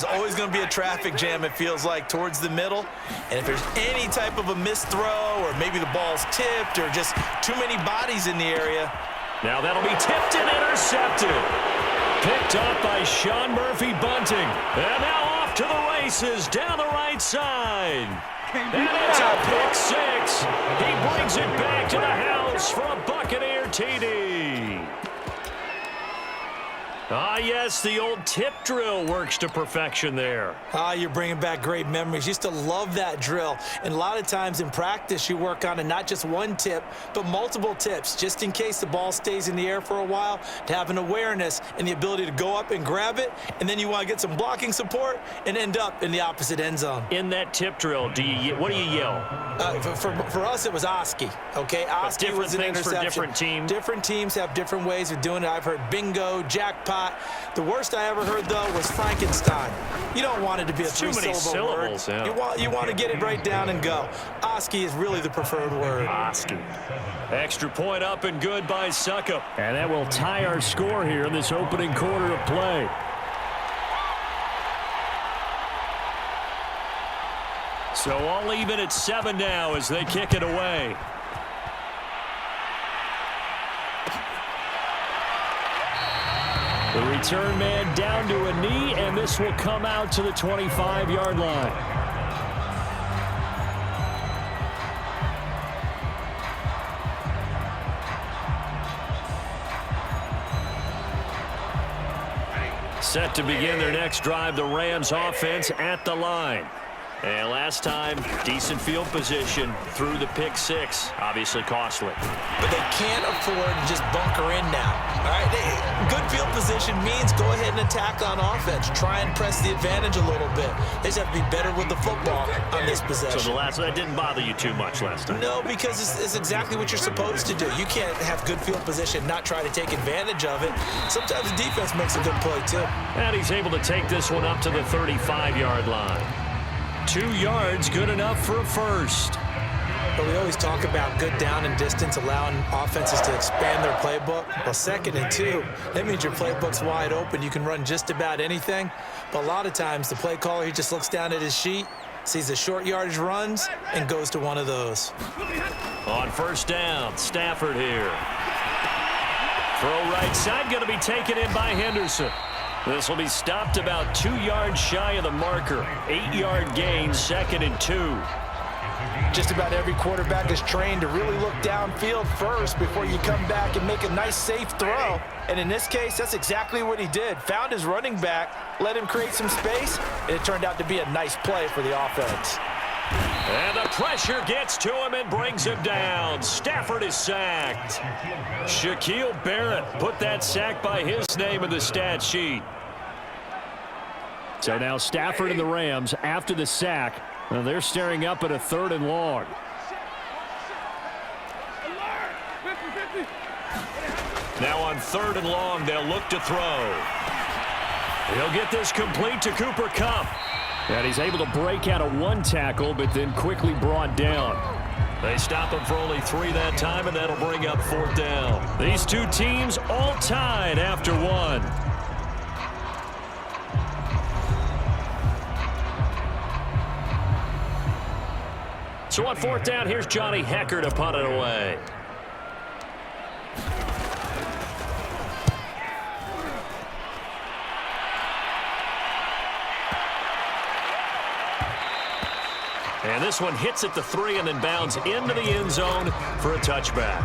There's always going to be a traffic jam, it feels like, towards the middle. And if there's any type of a missed throw or maybe the ball's tipped or just too many bodies in the area. Now that'll be tipped and intercepted. Picked up by Sean Murphy Bunting. And now off to the races down the right side. And it's a pick six. He brings it back to the house for a Buccaneer TD. Ah, yes, the old tip drill works to perfection there. Ah, you're bringing back great memories. Used to love that drill. And a lot of times in practice, you work on it, not just one tip, but multiple tips, just in case the ball stays in the air for a while, to have an awareness and the ability to go up and grab it, and then you want to get some blocking support and end up in the opposite end zone. In that tip drill, what do you yell? For us, it was Oski, okay? Oski was an interception. For different teams. Different teams have different ways of doing it. I've heard bingo, jackpot. The worst I ever heard, though, was Frankenstein. You don't want it to be a three-syllable word. Yeah. You want to get it right down and go. Oski is really the preferred word. Oski. Extra point up and good by Suckup. And that will tie our score here in this opening quarter of play. So all even at 7 now as they kick it away. The return man down to a knee, and this will come out to the 25-yard line. Set to begin their next drive, the Rams offense at the line. And last time, decent field position through the pick six. Obviously costly. But they can't afford to just bunker in now. All right, good field position means go ahead and attack on offense. Try and press the advantage a little bit. They just have to be better with the football on this possession. So that didn't bother you too much last time? No, because it's exactly what you're supposed to do. You can't have good field position, not try to take advantage of it. Sometimes the defense makes a good play, too. And he's able to take this one up to the 35-yard line. 2 yards, good enough for a first. But we always talk about good down and distance, allowing offenses to expand their playbook. Well, 2nd and 2, that means your playbook's wide open. You can run just about anything. But a lot of times, the play caller, he just looks down at his sheet, sees the short yardage runs, and goes to one of those. On first down, Stafford here. Throw right side, going to be taken in by Henderson. This will be stopped about 2 yards shy of the marker. 8-yard gain, 2nd and 2. Just about every quarterback is trained to really look downfield first before you come back and make a nice, safe throw. And in this case, that's exactly what he did. Found his running back, let him create some space, and it turned out to be a nice play for the offense. And the pressure gets to him and brings him down. Stafford is sacked. Shaquille Barrett put that sack by his name in the stat sheet. So now Stafford and the Rams after the sack. Well, they're staring up at a 3rd and long. Now on 3rd and long, they'll look to throw. He'll get this complete to Cooper Kupp. And he's able to break out of 1 tackle, but then quickly brought down. They stop him for only 3 that time, and that'll bring up 4th down. These two teams all tied after 1. So on 4th down, here's Johnny Hecker to punt it away. And this one hits at the 3 and then bounds into the end zone for a touchback.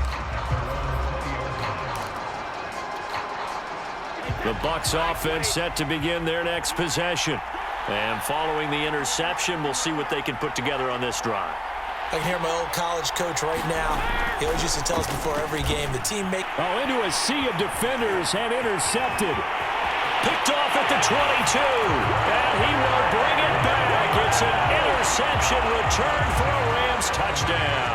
The Bucs offense set to begin their next possession. And following the interception, we'll see what they can put together on this drive. I can hear my old college coach right now. He always used to tell us before every game, the team make... Oh, into a sea of defenders and intercepted. Picked off at the 22. And he will bring it back. It's an interception return for a Rams touchdown.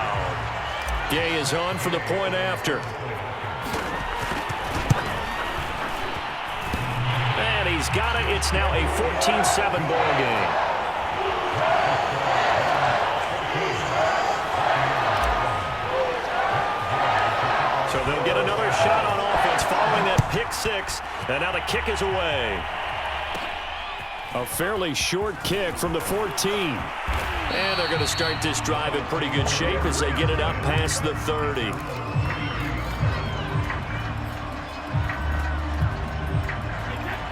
Gay is on for the point after. And he's got it. It's now a 14-7 ball game. So they'll get another shot on offense following that pick six. And now the kick is away. A fairly short kick from the 14. And they're going to start this drive in pretty good shape as they get it up past the 30.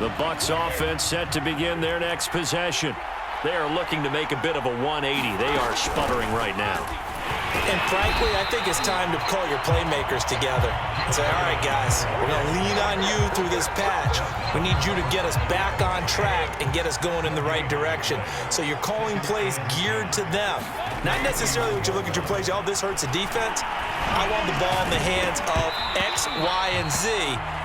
The Bucs offense set to begin their next possession. They are looking to make a bit of a 180. They are sputtering right now. And frankly, I think it's time to call your playmakers together and say, all right, guys, we're going to lean on you through this patch. We need you to get us back on track and get us going in the right direction. So you're calling plays geared to them. Not necessarily what you look at your plays, oh, this hurts the defense. I want the ball in the hands of X, Y, and Z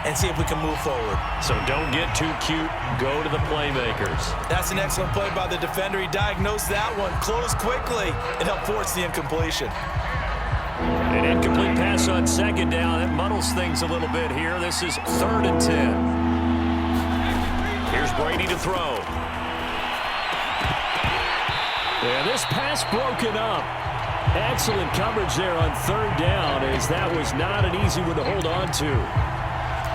and see if we can move forward. So don't get too cute. Go to the playmakers. That's an excellent play by the defender. He diagnosed that one, closed quickly, and helped force the incompletion. An incomplete pass on second down. That muddles things a little bit here. This is 3rd and 10. Here's Brady to throw. Yeah, this pass broken up. Excellent coverage there on 3rd down, as that was not an easy one to hold on to.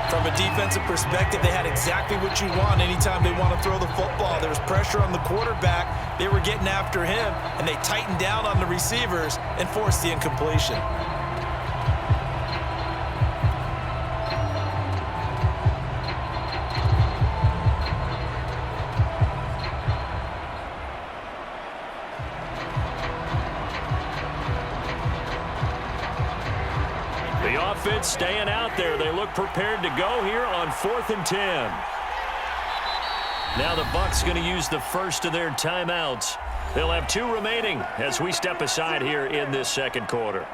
From a defensive perspective, they had exactly what you want anytime they want to throw the football. There was pressure on the quarterback. They were getting after him, and they tightened down on the receivers and forced the incompletion. The offense staying out there. They look prepared to go here on 4th and 10. Now the Bucs going to use the first of their timeouts. They'll have 2 remaining as we step aside here in this second quarter.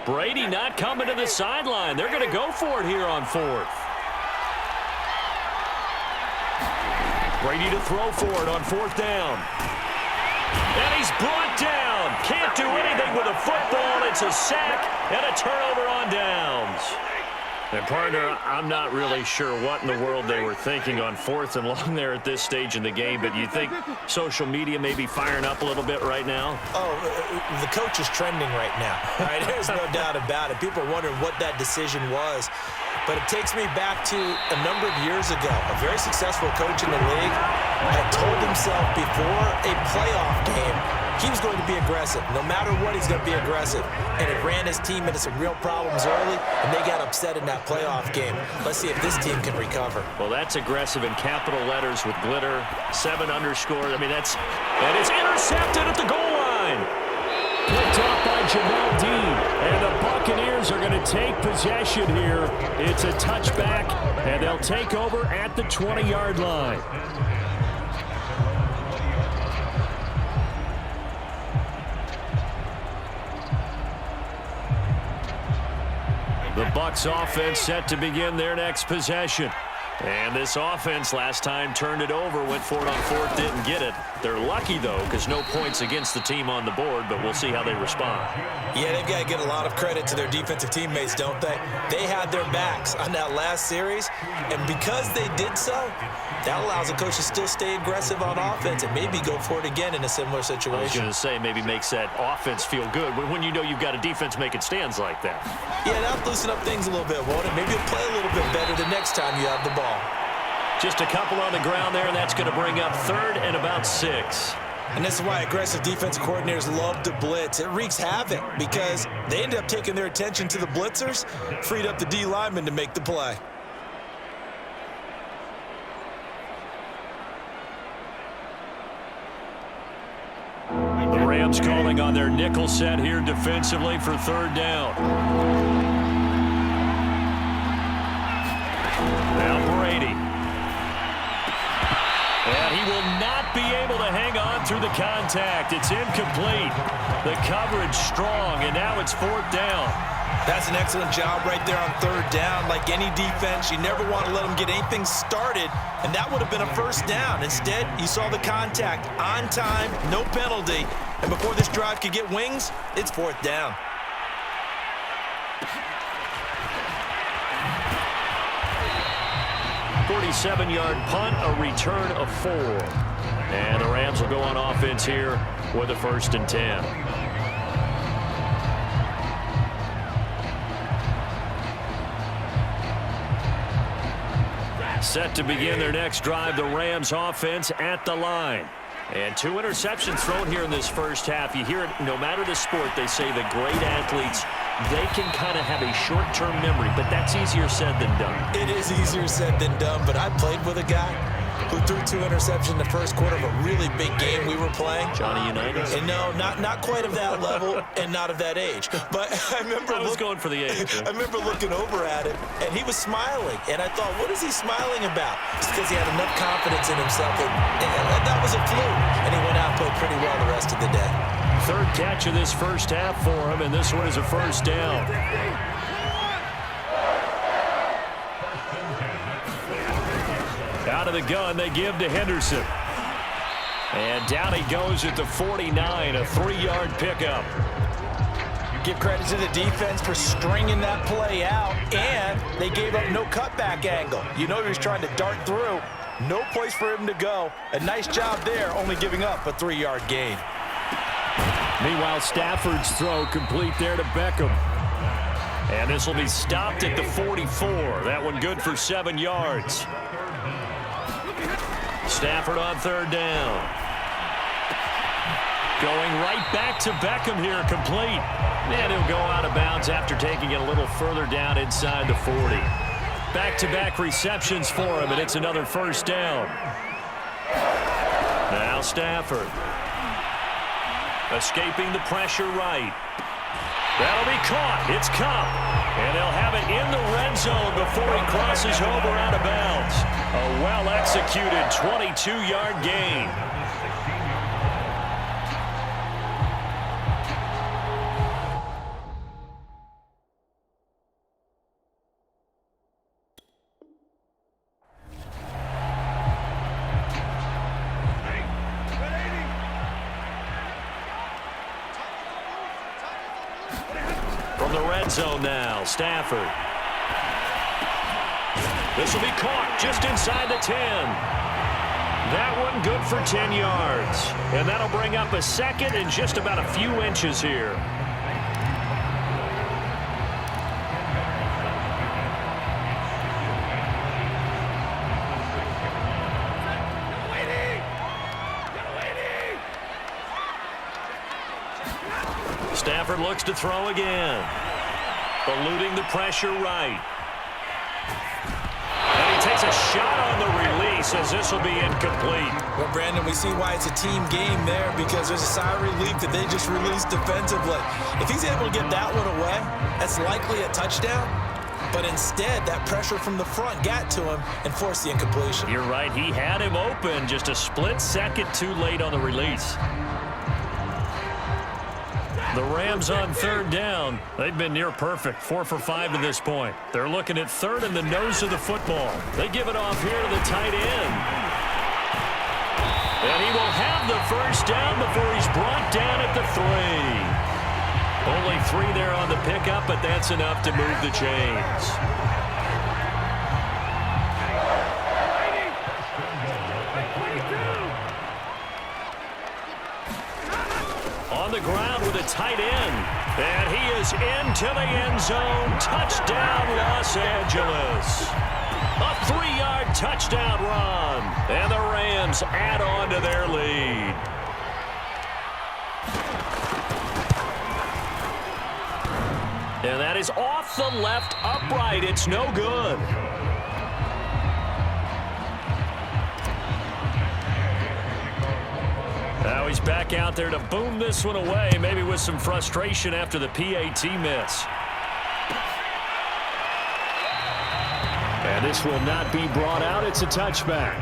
Brady not coming to the sideline. They're going to go for it here on 4th. Brady to throw for it on 4th down. And he's brought down. Can't do anything with a football. It's a sack and a turnover on downs. And, partner, I'm not really sure what in the world they were thinking on 4th and long there at this stage in the game, but you think social media may be firing up a little bit right now? Oh, the coach is trending right now. Right? There's no doubt about it. People are wondering what that decision was. But it takes me back to a number of years ago. A very successful coach in the league had told himself before a playoff game he was going to be aggressive. No matter what, he's going to be aggressive. And it ran his team into some real problems early, and they got upset in that playoff game. Let's see if this team can recover. Well, that's aggressive in capital letters with glitter, 7 underscore. I mean, and it's intercepted at the goal line. Picked up by Jamel Dean, and the Buccaneers are going to take possession here. It's a touchback, and they'll take over at the 20-yard line. The Bucs offense set to begin their next possession. And this offense last time turned it over, went for it on 4th, didn't get it. They're lucky, though, because no points against the team on the board, but we'll see how they respond. Yeah, they've got to give a lot of credit to their defensive teammates, don't they? They had their backs on that last series, and because they did so, that allows the coach to still stay aggressive on offense and maybe go for it again in a similar situation. I was going to say, maybe makes that offense feel good when you know you've got a defense making stands like that. Yeah, that'll loosen up things a little bit, won't it? Maybe you'll play a little bit better the next time you have the ball. Just a couple on the ground there, and that's going to bring up 3rd and about 6. And this is why aggressive defensive coordinators love to blitz. It wreaks havoc because they end up taking their attention to the blitzers, freed up the D lineman to make the play. The Rams calling on their nickel set here defensively for 3rd down. Now Brady. And he will not be able to hang on through the contact. It's incomplete. The coverage strong, and now it's 4th down. That's an excellent job right there on 3rd down. Like any defense, you never want to let them get anything started, and that would have been a 1st down. Instead, you saw the contact on time, no penalty, And before this drive could get wings, it's 4th down. .47-yard punt, a return of 4. And the Rams will go on offense here with a 1st and 10. Set to begin their next drive, the Rams offense at the line. And 2 interceptions thrown here in this first half. You hear it, no matter the sport, they say the great athletes, they can kind of have a short-term memory, but that's easier said than done. It is easier said than done, but I played with a guy who threw 2 interceptions in the first quarter of a really big game we were playing. Johnny Unitas? And no, not quite of that level and not of that age. But I remember I was going for the age. I remember looking over at him, and he was smiling. And I thought, what is he smiling about? It's because he had enough confidence in himself that was a fluke. And he went out and played pretty well the rest of the day. 3rd catch of this first half for him, and this one is a 1st down. Out of the gun, they give to Henderson. And down he goes at the 49, a 3-yard pickup. Give credit to the defense for stringing that play out, and they gave up no cutback angle. You know he was trying to dart through. No place for him to go. A nice job there, only giving up a 3-yard gain. Meanwhile, Stafford's throw complete there to Beckham. And this will be stopped at the 44. That one good for 7 yards. Stafford on 3rd down. Going right back to Beckham here, complete. And he'll go out of bounds after taking it a little further down inside the 40. Back-to-back receptions for him, and it's another 1st down. Now Stafford. Escaping the pressure right. That'll be caught. It's Cup. And they'll have it in the red zone before he crosses over out of bounds. A well-executed 22-yard gain. From the red zone now, Stafford. This will be caught just inside the 10. That one good for 10 yards. And that'll bring up a 2nd and just about a few inches here. Stafford looks to throw again. Eluding the pressure right. And he takes a shot on the release as this will be incomplete. Well, Brandon, we see why it's a team game there because there's a sigh of relief that they just released defensively. If he's able to get that one away, that's likely a touchdown. But instead, that pressure from the front got to him and forced the incompletion. You're right. He had him open just a split second too late on the release. The Rams on 3rd down. They've been near perfect, 4 for 5 to this point. They're looking at 3rd and the nose of the football. They give it off here to the tight end. And he will have the 1st down before he's brought down at the 3. Only 3 there on the pickup, but that's enough to move the chains. On the ground with a tight end. And he is into the end zone. Touchdown, Los Angeles. A 3-yard touchdown run. And the Rams add on to their lead. And that is off the left upright. It's no good. Now he's back out there to boom this one away, maybe with some frustration after the PAT miss. And this will not be brought out. It's a touchback.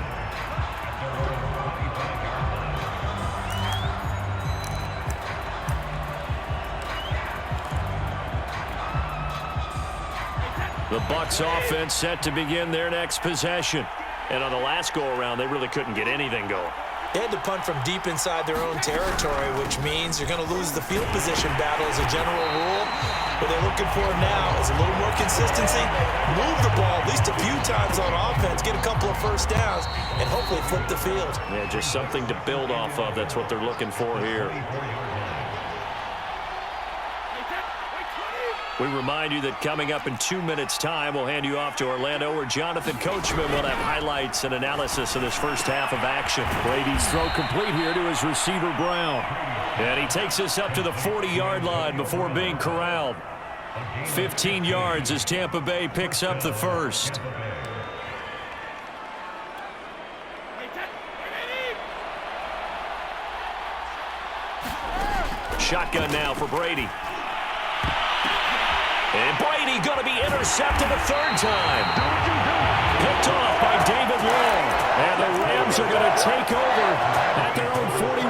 The Bucs offense set to begin their next possession. And on the last go-around, they really couldn't get anything going. They had to punt from deep inside their own territory, which means you're going to lose the field position battle as a general rule. What they're looking for now is a little more consistency, move the ball at least a few times on offense, get a couple of first downs, and hopefully flip the field. Yeah, just something to build off of. That's what they're looking for here. We remind you that coming up in 2 minutes' time, we'll hand you off to Orlando, where Jonathan Coachman will have highlights and analysis of this first half of action. Brady's throw complete here to his receiver, Brown. And he takes us up to the 40-yard line before being corralled. 15 yards as Tampa Bay picks up the first. Shotgun now for Brady. And Brady going to be intercepted a third time. Picked off by David Long. And the Rams are going to take over at their own 41.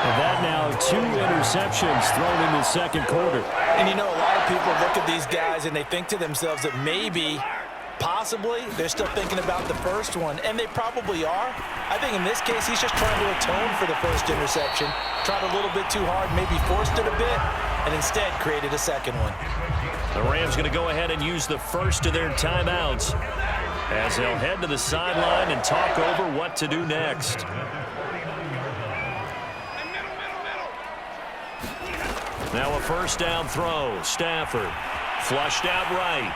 And that now 2 interceptions thrown in the second quarter. And you know, a lot of people look at these guys and they think to themselves that maybe, possibly, they're still thinking about the first one. And they probably are. I think in this case, he's just trying to atone for the first interception. Tried a little bit too hard, maybe forced it a bit, and instead created a second one. The Rams going to go ahead and use the first of their timeouts as they'll head to the sideline and talk over what to do next. Now a first down throw. Stafford flushed out right.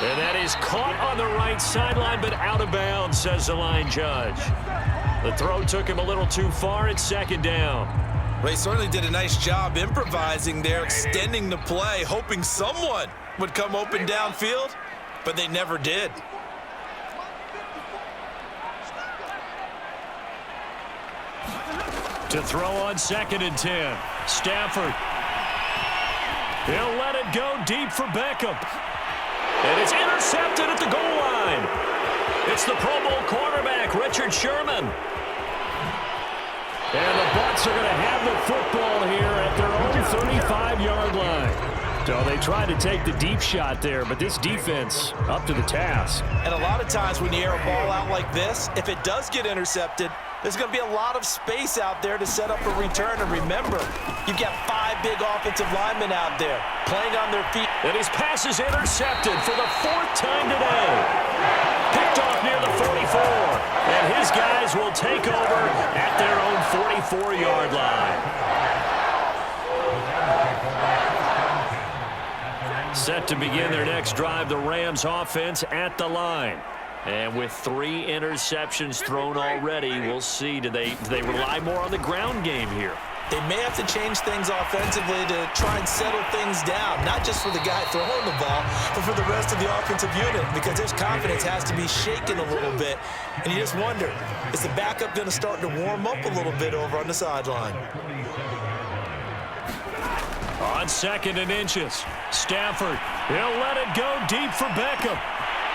And that is caught on the right sideline, but out of bounds, says the line judge. The throw took him a little too far. It's second down. Well, he certainly did a nice job improvising there, extending the play, hoping someone would come open downfield, but they never did. To throw on 2nd and 10. Stafford. He'll let it go deep for Beckham. And it's intercepted at the goal line. It's the Pro Bowl cornerback, Richard Sherman. And the Bucs are going to have the football here at their own 35-yard line. So they tried to take the deep shot there, but this defense up to the task. And a lot of times when you air a ball out like this, if it does get intercepted, there's going to be a lot of space out there to set up a return. And remember, you've got 5 big offensive linemen out there playing on their feet. And his pass is intercepted for the 4th time today. Picked off near the 44. And his guys will take over at their own 44-yard line. Set to begin their next drive, the Rams offense at the line. And with 3 interceptions thrown already, we'll see. Do they rely more on the ground game here? They may have to change things offensively to try and settle things down, not just for the guy throwing the ball, but for the rest of the offensive unit, because their confidence has to be shaken a little bit. And you just wonder, is the backup going to start to warm up a little bit over on the sideline? On 2nd and inches, Stafford, he'll let it go deep for Beckham.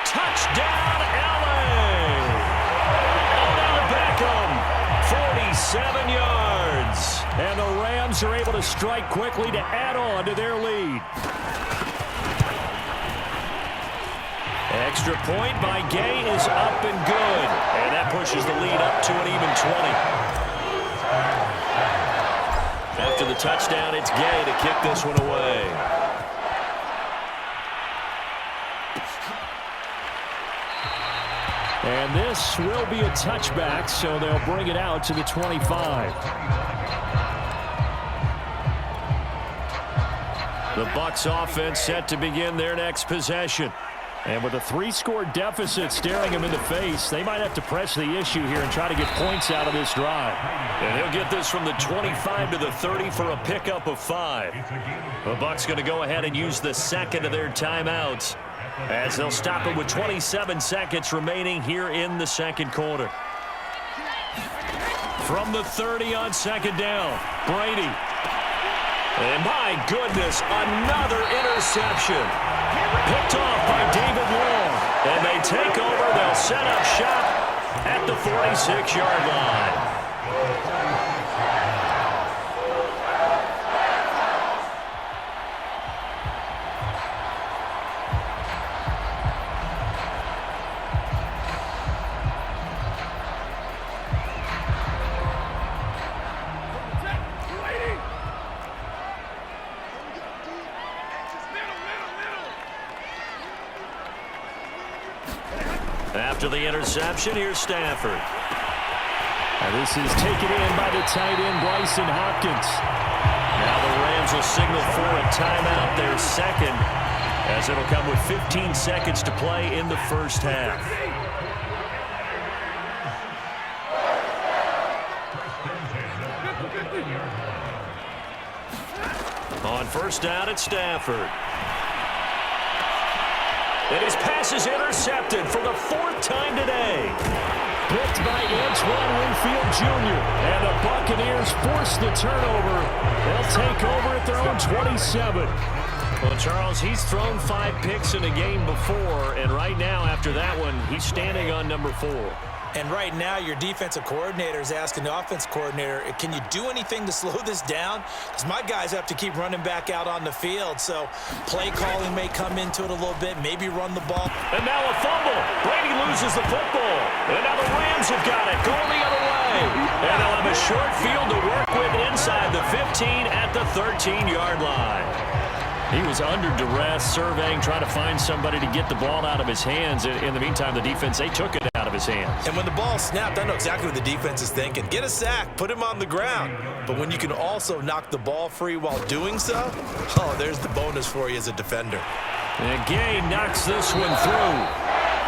Touchdown, LA! Odell Beckham, 47 yards. And the Rams are able to strike quickly to add on to their lead. Extra point by Gay is up and good. And that pushes the lead up to an even 20. After the touchdown, it's Gay to kick this one away. And this will be a touchback, so they'll bring it out to the 25. The Bucs offense set to begin their next possession. And with a 3-score deficit staring them in the face, they might have to press the issue here and try to get points out of this drive. And he'll get this from the 25 to the 30 for a pickup of 5. The Bucs going to go ahead and use the second of their timeouts as they'll stop it with 27 seconds remaining here in the second quarter. From the 30 on 2nd down, Brady. And my goodness, another interception. Picked off by David Long. And they take over. They'll set up shop at the 46-yard line. After the interception, here's Stafford. And this is taken in by the tight end, Bryson Hopkins. Now the Rams will signal for a timeout, their second, as it'll come with 15 seconds to play in the first half. On first down, it's Stafford. And his pass is intercepted for the fourth time today. Picked by Antoine Winfield Jr. And the Buccaneers force the turnover. They'll take over at their own 27. Well, Charles, he's thrown 5 picks in a game before, and right now, after that one, he's standing on number 4. And right now, your defensive coordinator is asking the offense coordinator, can you do anything to slow this down? Because my guys have to keep running back out on the field. So play calling may come into it a little bit, maybe run the ball. And now a fumble. Brady loses the football. And now the Rams have got it, going the other way. And they'll have a short field to work with inside the 15 at the 13-yard line. He was under duress, surveying, trying to find somebody to get the ball out of his hands. In the meantime, the defense, they took it out of his hands. And when the ball snapped, I know exactly what the defense is thinking. Get a sack, put him on the ground. But when you can also knock the ball free while doing so, oh, there's the bonus for you as a defender. And Gay knocks this one through.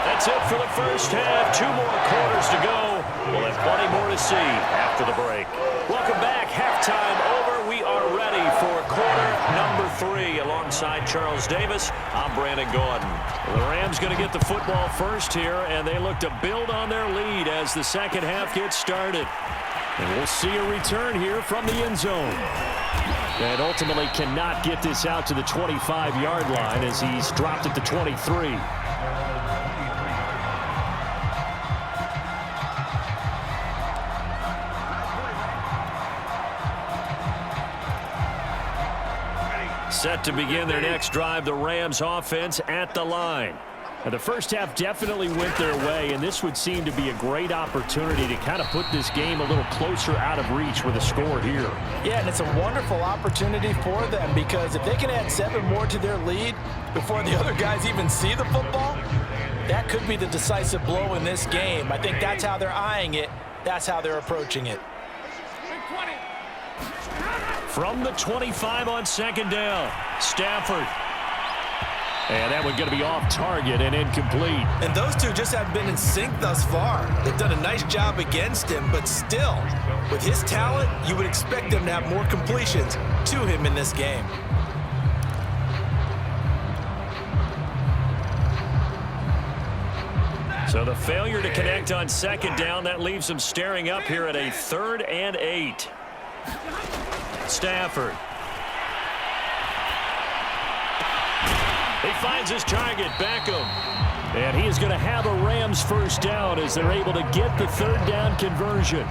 That's it for the first half. 2 more quarters to go. We'll have plenty more to see after the break. Welcome back. Halftime over. We are ready for quarter number 3. Alongside Charles Davis, I'm Brandon Gordon. The Rams going to get the football first here, and they look to build on their lead as the second half gets started. And we'll see a return here from the end zone. And ultimately cannot get this out to the 25-yard line as he's dropped at the 23. Set to begin their next drive, the Rams offense at the line. And the first half definitely went their way, and this would seem to be a great opportunity to kind of put this game a little closer out of reach with a score here. Yeah, and it's a wonderful opportunity for them because if they can add 7 more to their lead before the other guys even see the football, that could be the decisive blow in this game. I think that's how they're eyeing it. That's how they're approaching it. From the 25 on second down, Stafford. And that one's going to be off target and incomplete. And those two just haven't been in sync thus far. They've done a nice job against him, but still, with his talent, you would expect them to have more completions to him in this game. So the failure to connect on second down, that leaves them staring up here at a 3rd and 8. Stafford. He finds his target, Beckham. And he is going to have a Rams first down as they're able to get the 3rd down conversion.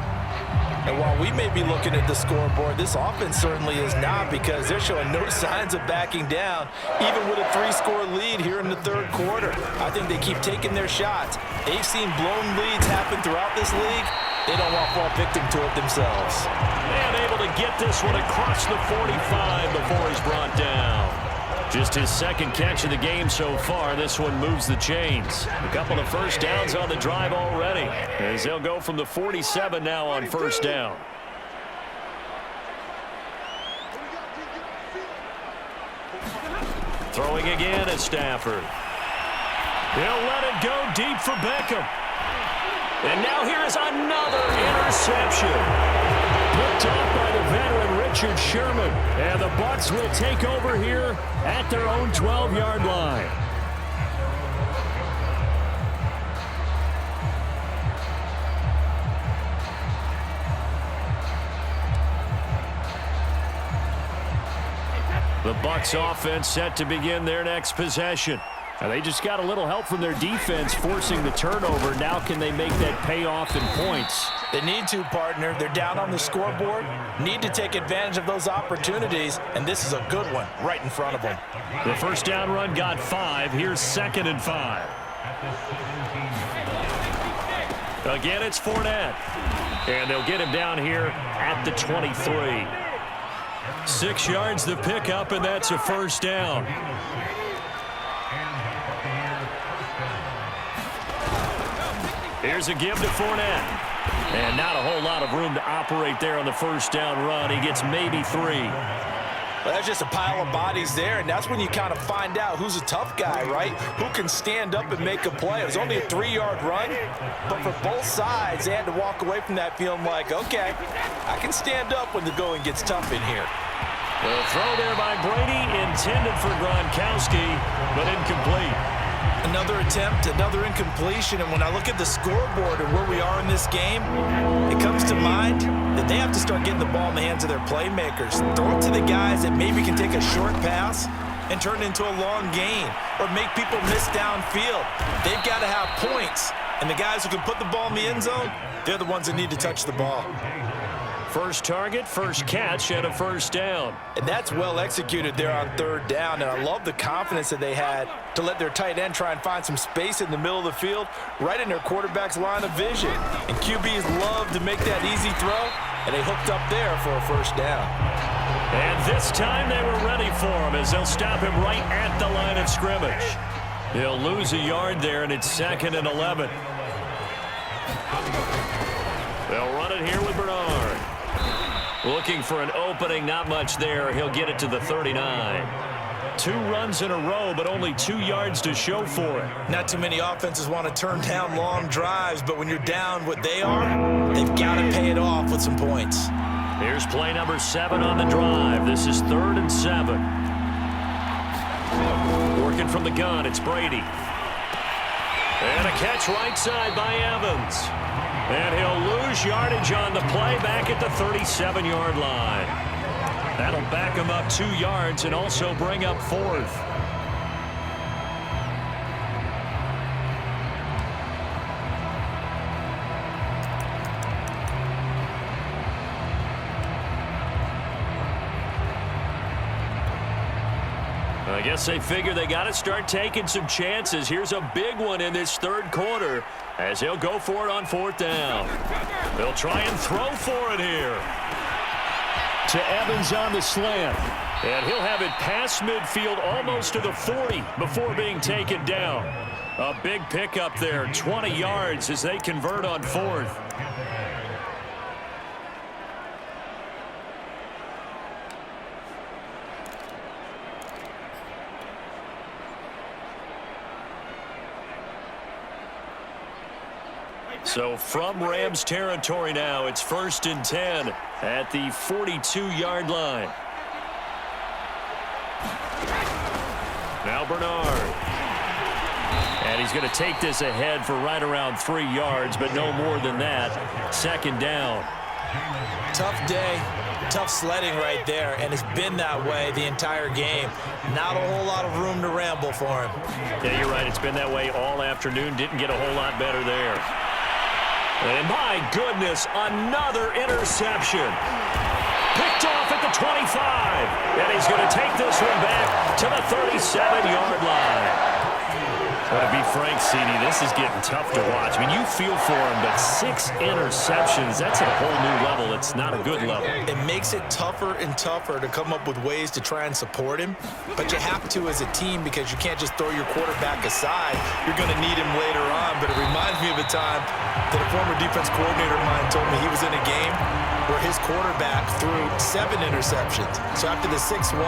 And while we may be looking at the scoreboard, this offense certainly is not because they're showing no signs of backing down, even with a 3-score lead here in the 3rd quarter. I think they keep taking their shots. They've seen blown leads happen throughout this league. They don't want to fall victim to it themselves. And able to get this one across the 45 before he's brought down. Just his second catch of the game so far. This one moves the chains. A couple of first downs on the drive already, as they'll go from the 47 now on first down. Throwing again at Stafford. He'll let it go deep for Beckham. And now here is another interception. Picked off by the veteran Richard Sherman. And the Bucs will take over here at their own 12-yard line. The Bucs offense set to begin their next possession. And they just got a little help from their defense forcing the turnover. Now can they make that pay off in points? They need to, partner. They're down on the scoreboard. Need to take advantage of those opportunities, and this is a good one right in front of them. The first down run got 5. Here's 2nd and 5. Again, it's Fournette. And they'll get him down here at the 23. 6 yards the pickup, and that's a first down. Here's a give to Fournette. And not a whole lot of room to operate there on the first down run. He gets maybe 3. Well, that's just a pile of bodies there, and that's when you kind of find out who's a tough guy, right? Who can stand up and make a play. It was only a 3-yard run, but for both sides, they had to walk away from that feeling like, okay, I can stand up when the going gets tough in here. The throw there by Brady, intended for Gronkowski, but incomplete. Another attempt, another incompletion, and when I look at the scoreboard and where we are in this game, it comes to mind that they have to start getting the ball in the hands of their playmakers. Throw it to the guys that maybe can take a short pass and turn it into a long gain or make people miss downfield. They've got to have points, and the guys who can put the ball in the end zone, they're the ones that need to touch the ball. First target, first catch, and a first down. And that's well executed there on 3rd down, and I love the confidence that they had to let their tight end try and find some space in the middle of the field, right in their quarterback's line of vision. And QBs love to make that easy throw, and they hooked up there for a first down. And this time they were ready for him as they'll stop him right at the line of scrimmage. He'll lose a yard there, and it's 2nd and 11. They'll run it here with Bernard. Looking for an opening, not much there. He'll get it to the 39. 2 runs in a row, but only 2 yards to show for it. Not too many offenses want to turn down long drives, but when you're down what they are, they've got to pay it off with some points. Here's play number 7 on the drive. This is 3rd and 7. Working from the gun, it's Brady. And a catch right side by Evans. And he'll lose yardage on the play back at the 37-yard line. That'll back him up 2 yards and also bring up 4th. I guess they figure they got to start taking some chances. Here's a big one in this 3rd quarter as he'll go for it on 4th down. They'll try and throw for it here. To Evans on the slant. And he'll have it past midfield almost to the 40 before being taken down. A big pickup there, 20 yards as they convert on 4th. So from Rams territory now, it's 1st and 10 at the 42-yard line. Now Bernard. And he's going to take this ahead for right around 3 yards, but no more than that. 2nd down. Tough day, tough sledding right there, and it's been that way the entire game. Not a whole lot of room to ramble for him. Yeah, you're right. It's been that way all afternoon. Didn't get a whole lot better there. And my goodness, another interception. Picked off at the 25. And he's going to take this one back to the 37-yard line. But to be frank, CD, this is getting tough to watch. I mean, you feel for him, but 6 interceptions, that's at a whole new level. It's not a good level. It makes it tougher and tougher to come up with ways to try and support him. But you have to as a team because you can't just throw your quarterback aside. You're going to need him later on. But it reminds me of a time that a former defense coordinator of mine told me he was in a game where his quarterback threw 7 interceptions. So after the 6-1,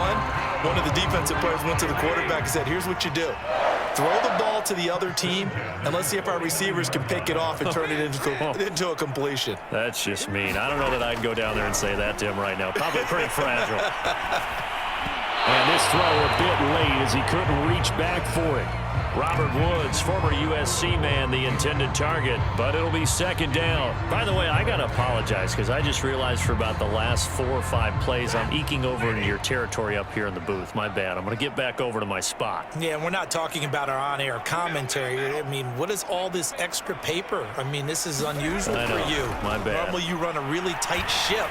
one of the defensive players went to the quarterback and said, here's what you do. Throw the ball to the other team, and let's see if our receivers can pick it off and turn it into a completion. That's just mean. I don't know that I'd go down there and say that to him right now. Probably pretty fragile. And this throw a bit late as he couldn't reach back for it. Robert Woods, former USC man, the intended target, but it'll be 2nd down. By the way, I got to apologize because I just realized for about the last 4 or 5 plays, I'm eking over into your territory up here in the booth. My bad. I'm going to get back over to my spot. Yeah, and we're not talking about our on-air commentary. I mean, what is all this extra paper? I mean, this is unusual for you. My bad. Normally you run a really tight ship.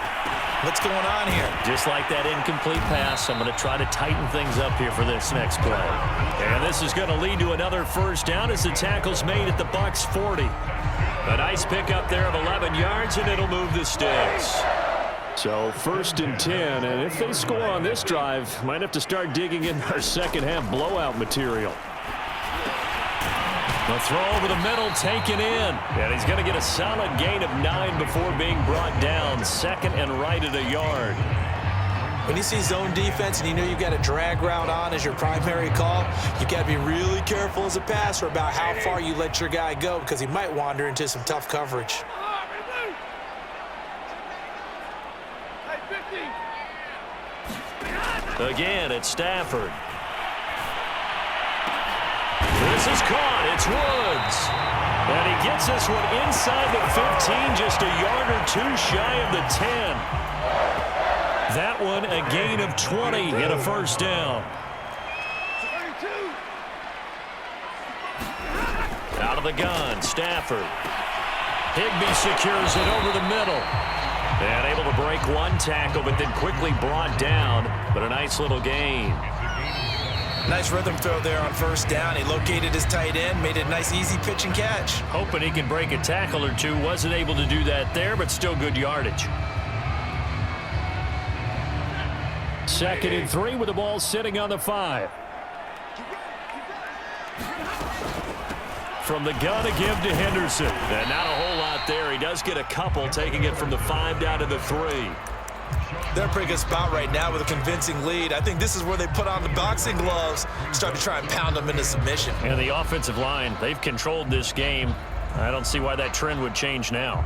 What's going on here? Just like that incomplete pass, I'm going to try to tighten things up here for this next play. And this is going to lead to another first down as the tackle's made at the Bucs 40. A nice pickup there of 11 yards, and it'll move the sticks. So 1st and 10, and if they score on this drive, might have to start digging in our second half blowout material. The throw over the middle taken in. And he's going to get a solid gain of 9 before being brought down. Second and right at a yard. When you see zone defense and you know you've got a drag route on as your primary call, you've got to be really careful as a passer about how far you let your guy go because he might wander into some tough coverage. Again, it's Stafford. This is caught. It's Woods. And he gets this one inside the 15, just a yard or two shy of the 10. That one a gain of 20 and a first down. Out of the gun, Stafford. Higbee secures it over the middle. And able to break one tackle, but then quickly brought down. But a nice little gain. Nice rhythm throw there on first down. He located his tight end, made it a nice easy pitch and catch. Hoping he can break a tackle or two. Wasn't able to do that there, but still good yardage. 2nd and 3 with the ball sitting on the 5. From the gun to give to Henderson. And not a whole lot there. He does get a couple, taking it from the 5 down to the 3. They're in a pretty good spot right now with a convincing lead. I think this is where they put on the boxing gloves, start to try and pound them into submission. And the offensive line, they've controlled this game. I don't see why that trend would change now.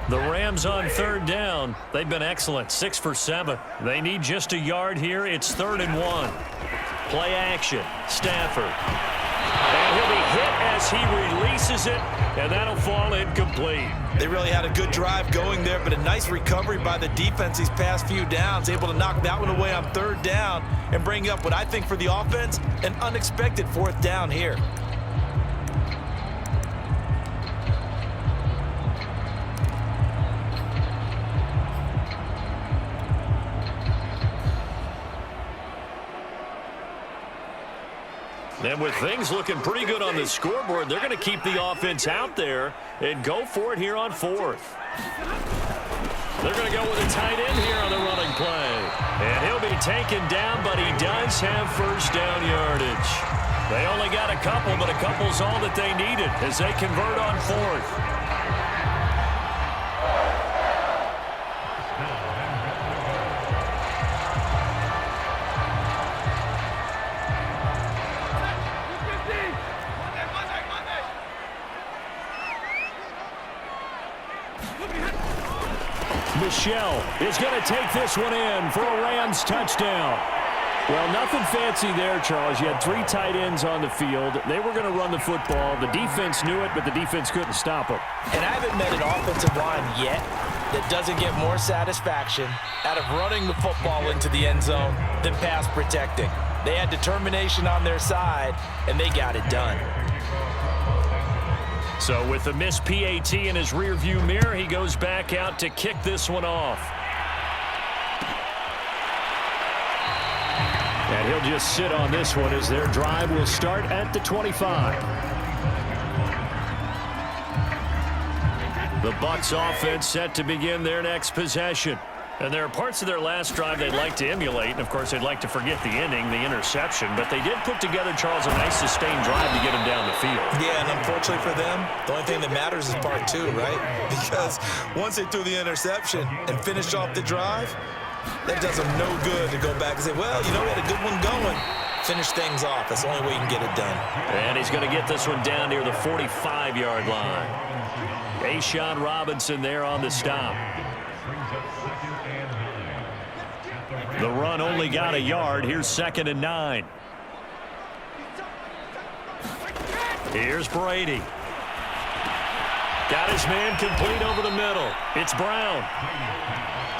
The Rams on 3rd down. They've been excellent, 6 for 7. They need just a yard here. It's 3rd and 1. Play action, Stafford. And he'll be hit as he releases it, and that'll fall incomplete. They really had a good drive going there, but a nice recovery by the defense these past few downs, able to knock that one away on 3rd down and bring up what I think for the offense, an unexpected 4th down here. And with things looking pretty good on the scoreboard, they're going to keep the offense out there and go for it here on 4th. They're going to go with a tight end here on the running play. And he'll be taken down, but he does have first down yardage. They only got a couple, but a couple's all that they needed as they convert on 4th. Michelle is going to take this one in for a Rams touchdown. Well, nothing fancy there, Charles. You had 3 tight ends on the field. They were going to run the football. The defense knew it, but the defense couldn't stop them. And I haven't met an offensive line yet that doesn't get more satisfaction out of running the football into the end zone than pass protecting. They had determination on their side, and they got it done. So with the missed PAT in his rearview mirror, he goes back out to kick this one off. And he'll just sit on this one as their drive will start at the 25. The Bucs offense set to begin their next possession. And there are parts of their last drive they'd like to emulate. And, of course, they'd like to forget the ending, the interception. But they did put together, Charles, a nice sustained drive to get them down the field. Yeah, and unfortunately for them, the only thing that matters is part 2, right? Because once they threw the interception and finished off the drive, that does them no good to go back and say, well, you know, we had a good one going. Finish things off. That's the only way you can get it done. And he's going to get this one down near the 45-yard line. A'Shawn Robinson there on the stop. The run only got a yard. Here's 2nd and 9. Here's Brady. Got his man complete over the middle. It's Brown.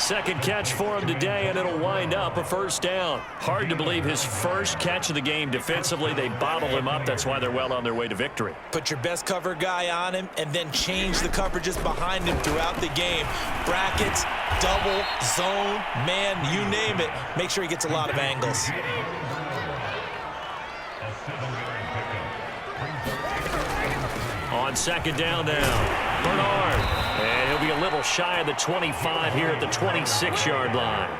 Second catch for him today, and it'll wind up a first down. Hard to believe his first catch of the game defensively. They bottled him up. That's why they're well on their way to victory. Put your best cover guy on him and then change the coverages behind him throughout the game. Brackets, double, zone, man, you name it. Make sure he gets a lot of angles. On 2nd down now, Bernard. And he'll be a little shy of the 25 here at the 26-yard line.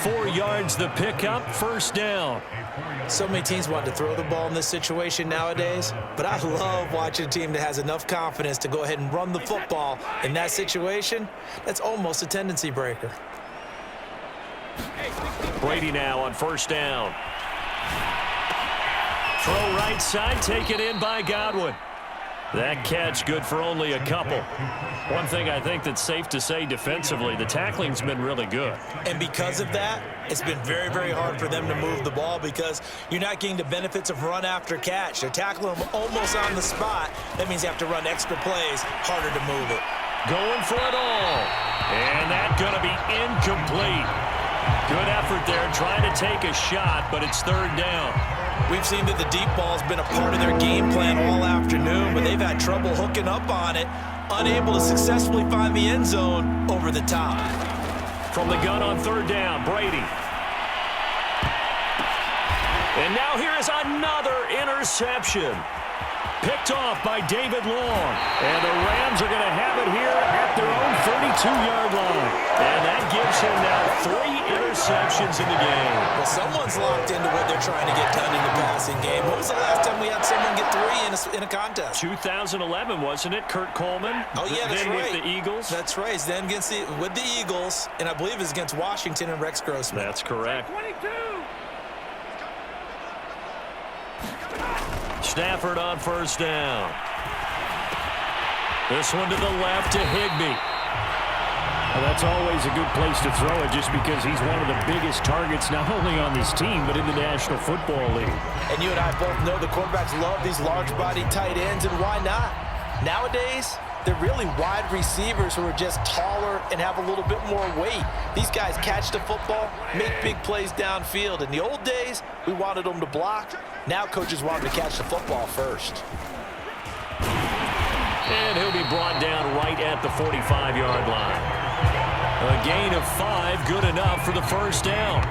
4 yards the pickup, first down. So many teams want to throw the ball in this situation nowadays, but I love watching a team that has enough confidence to go ahead and run the football. In that situation, that's almost a tendency breaker. Brady now on first down. Throw right side, taken in by Godwin. That catch good for only a couple. One thing I think that's safe to say defensively, the tackling's been really good. And because of that, it's been very, very hard for them to move the ball because you're not getting the benefits of run after catch. They're tackling them almost on the spot. That means you have to run extra plays, harder to move it. Going for it all. And that's going to be incomplete. Good effort there, trying to take a shot, but it's third down. We've seen that the deep ball's been a part of their game plan all afternoon, but they've had trouble hooking up on it, unable to successfully find the end zone over the top. From the gun on third down, Brady. And now here is another interception. Picked off by David Long. And the Rams are going to have it here at their own 32-yard line. And that gives him now 3 interceptions in the game. Well, someone's locked into what they're trying to get done in the passing game. When was the last time we had someone get 3 in a contest? 2011, wasn't it? Kurt Coleman. Oh, yeah, that's then right. with the Eagles. That's right. Then with the Eagles, and I believe it's against Washington and Rex Grossman. That's correct. 22. Stafford on first down. This one to the left to Higbee. Well, that's always a good place to throw it just because he's one of the biggest targets not only on this team but in the National Football League. And you and I both know the quarterbacks love these large-bodied tight ends, and why not? Nowadays, they're really wide receivers who are just taller and have a little bit more weight. These guys catch the football, make big plays downfield. In the old days, we wanted them to block. Now coaches want them to catch the football first. And he'll be brought down right at the 45-yard line. A gain of 5, good enough for the first down.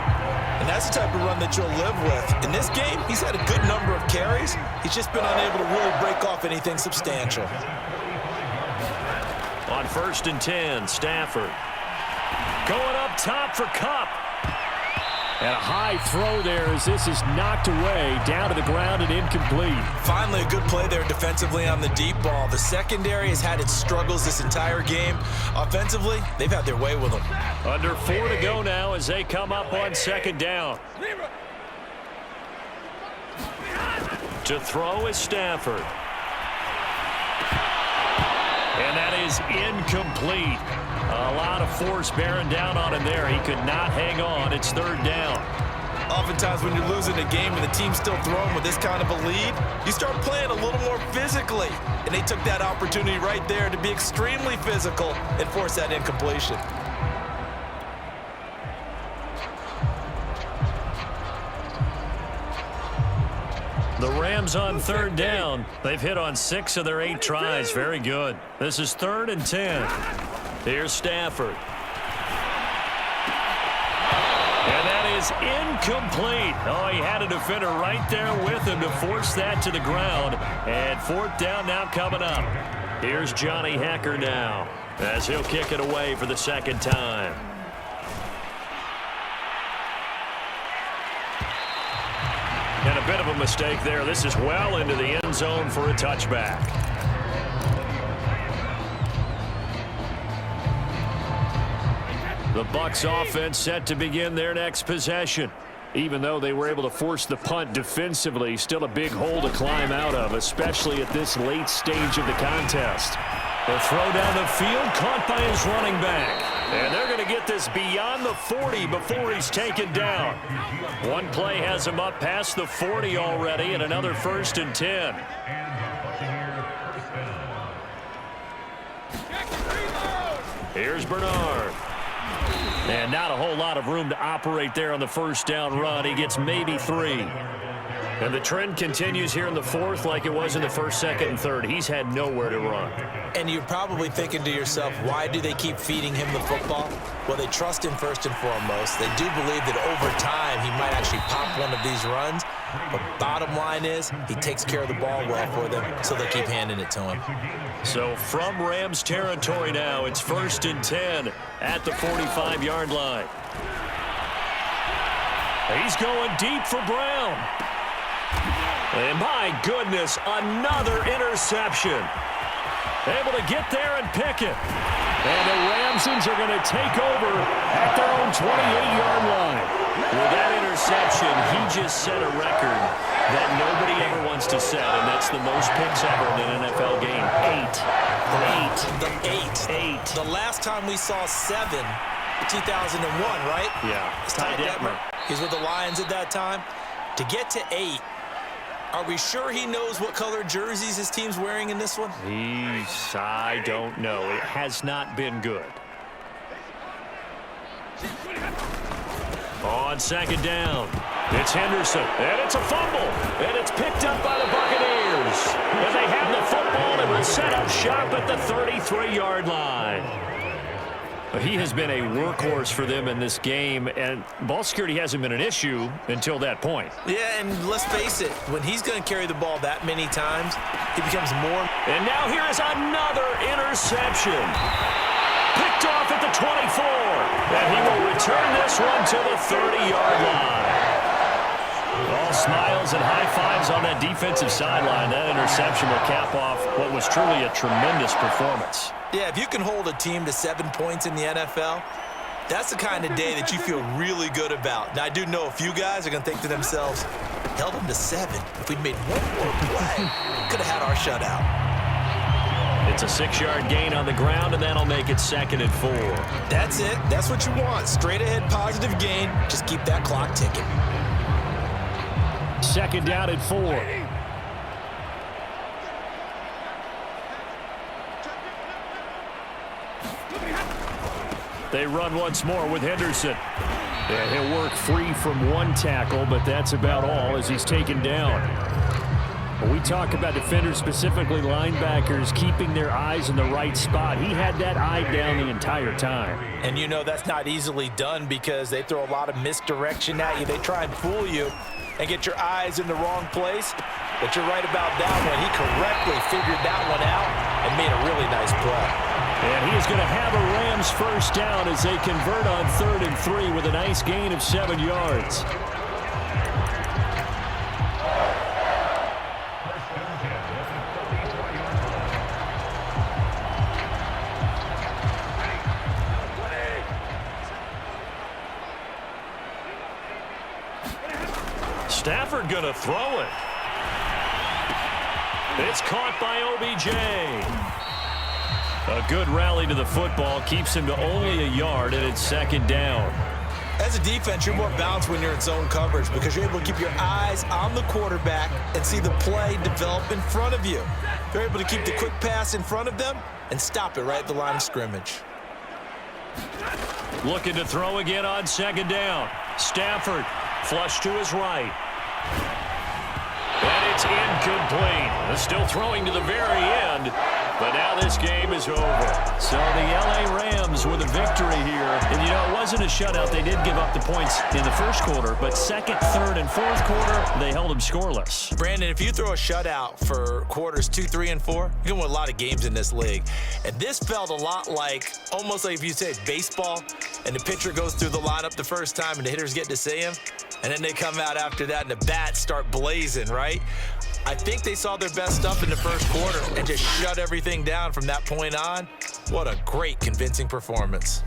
And that's the type of run that you'll live with. In this game, he's had a good number of carries. He's just been unable to really break off anything substantial. On first and 10, Stafford. Going up top for Kupp. And a high throw there as this is knocked away, down to the ground and incomplete. Finally, a good play there defensively on the deep ball. The secondary has had its struggles this entire game. Offensively, they've had their way with them. Under 4 to go now as they come up on second down. To throw is Stafford. And that is incomplete. A lot of force bearing down on him there. He could not hang on. It's third down. Oftentimes when you're losing a game and the team's still throwing with this kind of a lead, you start playing a little more physically. And they took that opportunity right there to be extremely physical and force that incompletion. The Rams on third down. They've hit on 6 of their 8 tries. Very good. This is third and 10. Here's Stafford. And that is incomplete. Oh, he had a defender right there with him to force that to the ground. And fourth down now coming up. Here's Johnny Hecker now as he'll kick it away for the second time. And a bit of a mistake there. This is well into the end zone for a touchback. The Bucs offense set to begin their next possession. Even though they were able to force the punt defensively, still a big hole to climb out of, especially at this late stage of the contest. The throw down the field, caught by his running back. And they're going to get this beyond the 40 before he's taken down. One play has him up past the 40 already, and another first and 10. Here's Bernard. And not a whole lot of room to operate there on the first down run. He gets maybe 3. And the trend continues here in the fourth like it was in the first, second, and third. He's had nowhere to run. And you're probably thinking to yourself, why do they keep feeding him the football? Well, they trust him first and foremost. They do believe that over time he might actually pop one of these runs. But bottom line is he takes care of the ball well for them, so they'll keep handing it to him. So from Rams territory now, it's first and 10 at the 45-yard line. He's going deep for Brown. And my goodness, another interception. Able to get there and pick it. And the Ramsons are going to take over at their own 28-yard line. With that interception, he just set a record that nobody ever wants to set, and that's the most picks ever in an NFL game. Eight. The last time we saw 7, 2001, right? Yeah. Ty Detmer. He's with the Lions at that time. To get to 8, are we sure he knows what color jerseys his team's wearing in this one? I don't know. It has not been good. On second down, it's Henderson, and it's a fumble, and it's picked up by the Buccaneers. And they have the football and will set up shop at the 33-yard line. He has been a workhorse for them in this game, and ball security hasn't been an issue until that point. Yeah, and let's face it, when he's going to carry the ball that many times, he becomes more. And now here is another interception. Picked off at the 24, and he will return this one to the 30-yard line. All smiles and high fives on that defensive sideline. That interception will cap off what was truly a tremendous performance. Yeah, if you can hold a team to 7 points in the NFL, that's the kind of day that you feel really good about. Now, I do know a few guys are going to think to themselves, held them to 7. If we'd made one more play, could have had our shutout. It's a 6-yard gain on the ground, and that'll make it 2nd and 4. That's it. That's what you want. Straight ahead positive gain. Just keep that clock ticking. 2nd down and 4. They run once more with Henderson. And he'll work free from one tackle, but that's about all as he's taken down. When we talk about defenders, specifically linebackers, keeping their eyes in the right spot, he had that eye down the entire time. And you know that's not easily done because they throw a lot of misdirection at you. They try and fool you and get your eyes in the wrong place. But you're right about that one. He correctly figured that one out and made a really nice play. And he is going to have a Rams first down as they convert on 3rd and 3 with a nice gain of 7 yards. Stafford going to throw it. It's caught by OBJ. A good rally to the football keeps him to only a yard, and it's 2nd down. As a defense, you're more balanced when you're in zone coverage because you're able to keep your eyes on the quarterback and see the play develop in front of you. You're able to keep the quick pass in front of them and stop it right at the line of scrimmage. Looking to throw again on 2nd down. Stafford flush to his right. And it's incomplete. Still throwing to the very end. But now this game is over. So the L.A. Rams with a victory here. And, you know, it wasn't a shutout. They did give up the points in the first quarter. But 2nd, 3rd, and 4th quarter, they held them scoreless. Brandon, if you throw a shutout for quarters 2, 3, and 4, you're going to win a lot of games in this league. And this felt a lot like, almost like if you said baseball, and the pitcher goes through the lineup the first time and the hitters get to see him. And then they come out after that and the bats start blazing, right? I think they saw their best stuff in the first quarter and just shut everything down from that point on. What a great, convincing performance.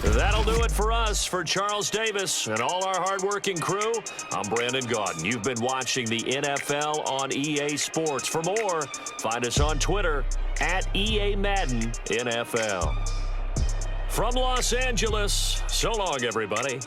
That'll do it for us. For Charles Davis and all our hardworking crew, I'm Brandon Gaudin. You've been watching the NFL on EA Sports. For more, find us on Twitter at EA Madden NFL. From Los Angeles, so long, everybody.